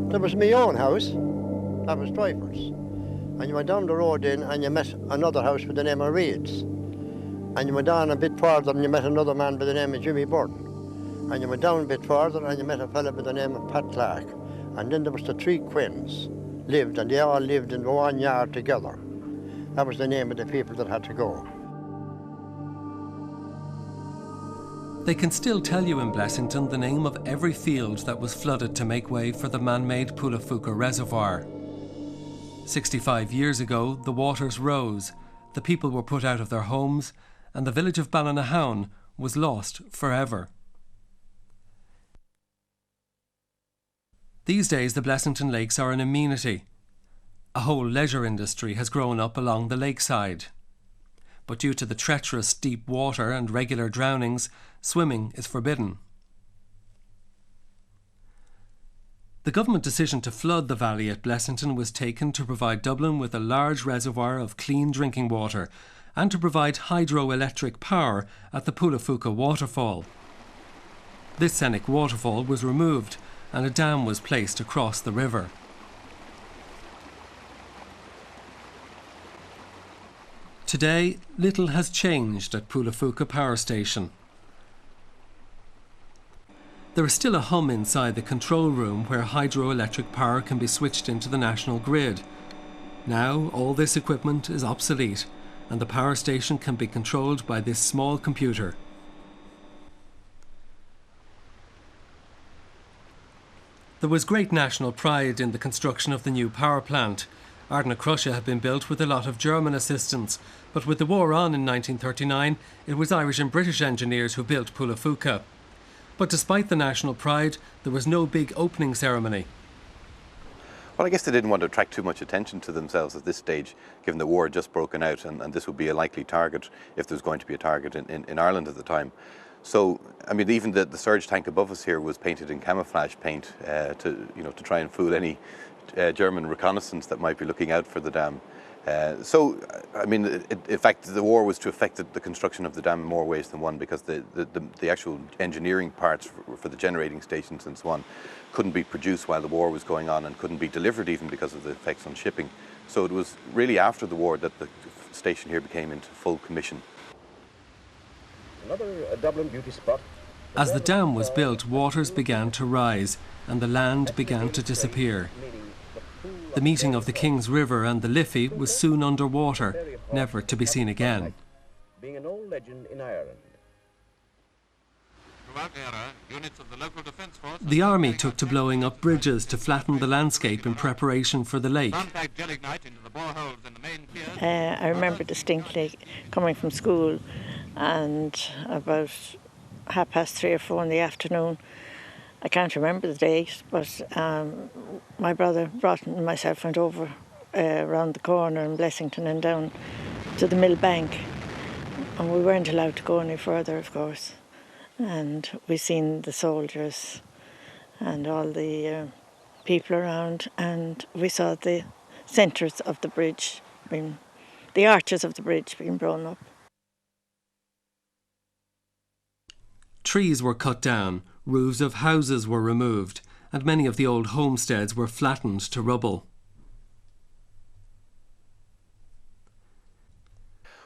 There was my own house, that was Dreyfus. And you went down the road then and you met another house with the name of Reed's. And you went on a bit further and you met another man by the name of Jimmy Byrne. And you went down a bit further and you met a fellow by the name of Pat Clark. And then there was the three Quins lived, and they all lived in one yard together. That was the name of the people that had to go. They can still tell you in Blessington the name of every field that was flooded to make way for the man-made Poulaphouca Reservoir. 65 years ago, the waters rose, the people were put out of their homes, and the village of Ballinahown was lost forever. These days, the Blessington Lakes are an amenity. A whole leisure industry has grown up along the lakeside. But due to the treacherous deep water and regular drownings, swimming is forbidden. The government decision to flood the valley at Blessington was taken to provide Dublin with a large reservoir of clean drinking water and to provide hydroelectric power at the Poulaphouca waterfall. This scenic waterfall was removed and a dam was placed across the river. Today, little has changed at Poulaphouca Power Station. There is still a hum inside the control room where hydroelectric power can be switched into the national grid. Now, all this equipment is obsolete and the power station can be controlled by this small computer. There was great national pride in the construction of the new power plant. Ardnacrusha had been built with a lot of German assistance, but with the war on in 1939, it was Irish and British engineers who built Poulaphouca. But despite the national pride, there was no big opening ceremony. Well, I guess they didn't want to attract too much attention to themselves at this stage, given the war had just broken out and this would be a likely target, if there was going to be a target in Ireland at the time. So, I mean, even the surge tank above us here was painted in camouflage paint to try and fool any German reconnaissance that might be looking out for the dam. So, I mean, in fact, the war was to affect the construction of the dam in more ways than one, because the actual engineering parts for the generating stations and so on couldn't be produced while the war was going on and couldn't be delivered even because of the effects on shipping. So it was really after the war that the station here became into full commission. Another Dublin beauty spot. As the dam was built, waters began to rise and the land began to disappear. The meeting of the King's River and the Liffey was soon underwater, never to be seen again. Being an old legend in Ireland. The army took to blowing up bridges to flatten the landscape in preparation for the lake. I remember distinctly coming from school, and about 3:30 or 4 in the afternoon, I can't remember the date, but my brother Broughton and myself went over around the corner in Blessington and down to the mill bank, and we weren't allowed to go any further, of course. And we seen the soldiers and all the people around, and we saw the centres of the bridge, the arches of the bridge being blown up. Trees were cut down, roofs of houses were removed, and many of the old homesteads were flattened to rubble.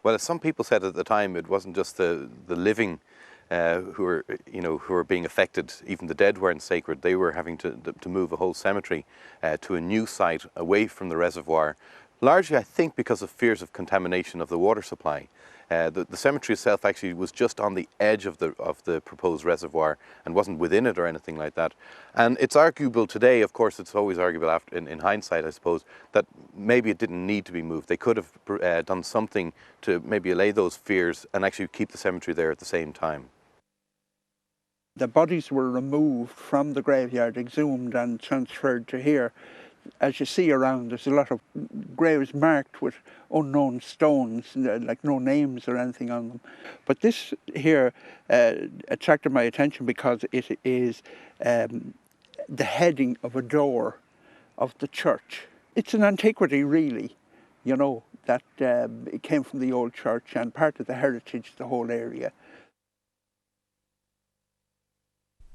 Well, as some people said at the time, it wasn't just the living who were being affected. Even the dead weren't sacred. They were having to move a whole cemetery to a new site away from the reservoir, largely, I think, because of fears of contamination of the water supply. The cemetery itself actually was just on the edge of the proposed reservoir and wasn't within it or anything like that. And it's arguable today, of course, it's always arguable in hindsight, I suppose, that maybe it didn't need to be moved. They could have done something to maybe allay those fears and actually keep the cemetery there at the same time. The bodies were removed from the graveyard, exhumed and transferred to here. As you see around, there's a lot of graves marked with unknown stones, like no names or anything on them. But this here attracted my attention because it is the heading of a door of the church. It's an antiquity, really, that it came from the old church and part of the heritage of the whole area.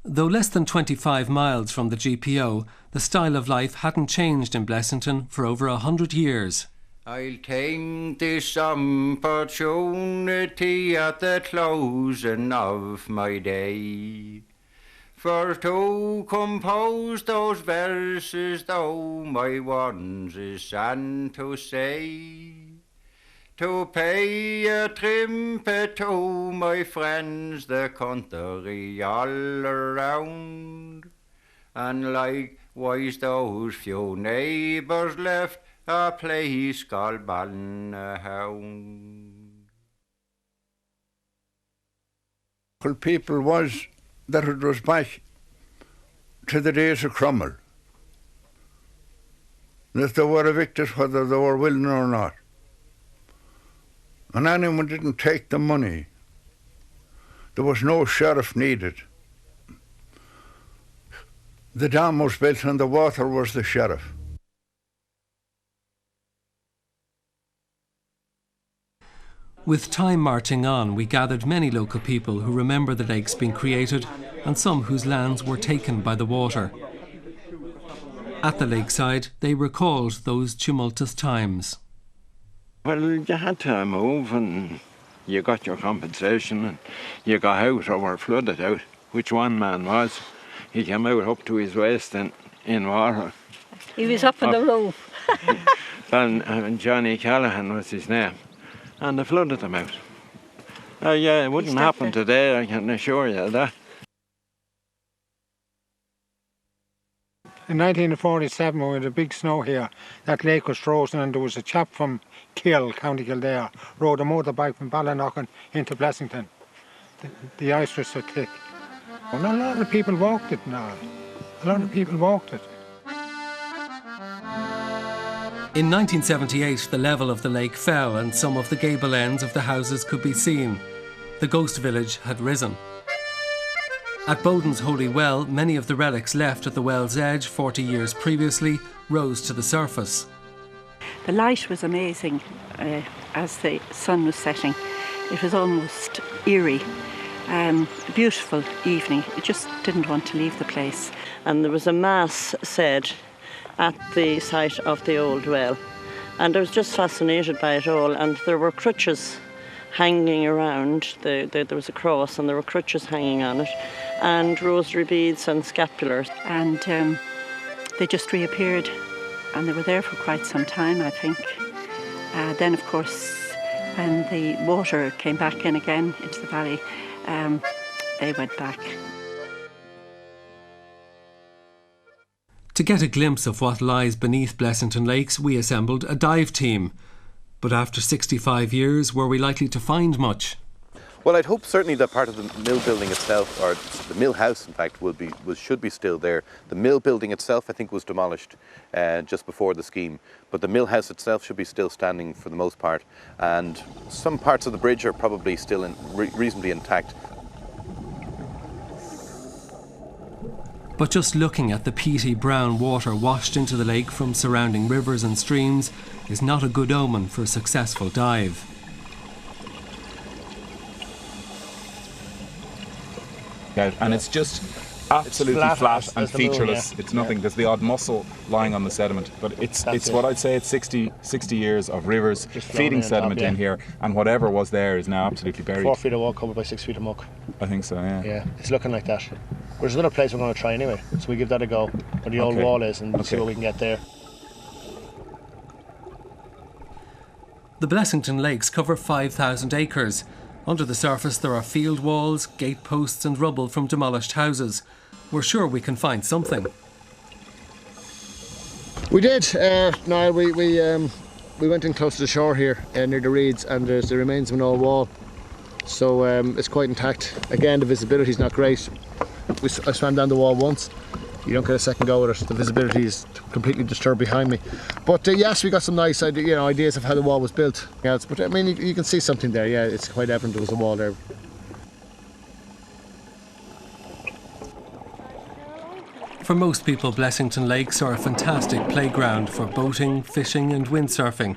Though less than 25 miles from the GPO, the style of life hadn't changed in Blessington for over 100 years. I'll take this opportunity at the closing of my day for to compose those verses, though my ones is sad to say, to pay a tribute to my friends, the country all around, and likewise those few neighbours left a place called Balnahound. Well, people was that it was back to the days of Cromwell, that they were evicted whether they were willing or not. And anyone didn't take the money. There was no sheriff needed. The dam was built and the water was the sheriff. With time marching on, we gathered many local people who remember the lakes being created and some whose lands were taken by the water. At the lakeside, they recalled those tumultuous times. Well, you had to move and you got your compensation and you got out or were flooded out, which one man was. He came out up to his waist in water. He was up on the roof. And Johnny Callahan was his name. And they flooded them out. Yeah, it wouldn't happen today, I can assure you that. In 1947, when we had a big snow here, that lake was frozen and there was a chap from Kill, County Kildare, rode a motorbike from Ballinaughan into Blessington. The ice was so thick. And a lot of people walked it now. A lot of people walked it. In 1978, the level of the lake fell and some of the gable ends of the houses could be seen. The ghost village had risen. At Bowden's Holy Well, many of the relics left at the well's edge 40 years previously rose to the surface. The light was amazing as the sun was setting. It was almost eerie. A beautiful evening. I just didn't want to leave the place. And there was a mass said at the site of the old well, and I was just fascinated by it all. And there were crutches hanging around. There was a cross and there were crutches hanging on it, and rosary beads and scapulars. And they just reappeared, and they were there for quite some time, I think. Then, of course, when the water came back in again into the valley, they went back. To get a glimpse of what lies beneath Blessington Lakes, we assembled a dive team. But after 65 years, were we likely to find much? Well, I'd hope certainly that part of the mill building itself, or the mill house, in fact, should be still there. The mill building itself, I think, was demolished just before the scheme, but the mill house itself should be still standing for the most part, and some parts of the bridge are probably still reasonably intact. But just looking at the peaty brown water washed into the lake from surrounding rivers and streams is not a good omen for a successful dive. And it's just absolutely flat and featureless. It's nothing. There's the odd mussel lying on the sediment, but it's what I'd say it's 60 years of rivers feeding sediment in here, and whatever was there is now absolutely buried. 4 feet of wall covered by 6 feet of muck. I think so, yeah. Yeah, it's looking like that. There's another place we're going to try anyway, so we give that a go, where the old wall is, and see what we can get there. The Blessington Lakes cover 5,000 acres. Under the surface there are field walls, gate posts and rubble from demolished houses. We're sure we can find something. We did. Niall, we went in close to the shore here, near the reeds, and there's the remains of an old wall. So it's quite intact. Again, the visibility is not great. I swam down the wall once. You don't get a second go with it. The visibility is completely disturbed behind me. But yes, we got some nice ideas of how the wall was built. But I mean, you can see something there. Yeah, it's quite evident there was a wall there. For most people, Blessington Lakes are a fantastic playground for boating, fishing and windsurfing.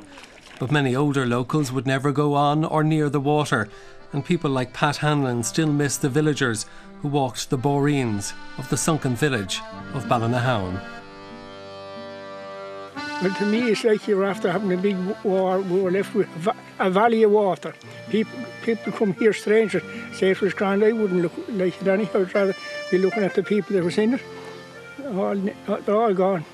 But many older locals would never go on or near the water, and people like Pat Hanlon still miss the villagers who walked the boreens of the sunken village of Ballinahown. Well, to me, it's like you're after having a big war. We were left with a valley of water. People come here, strangers, say it was grand. I wouldn't look like it anyhow. I'd rather be looking at the people that was in it. They're all gone.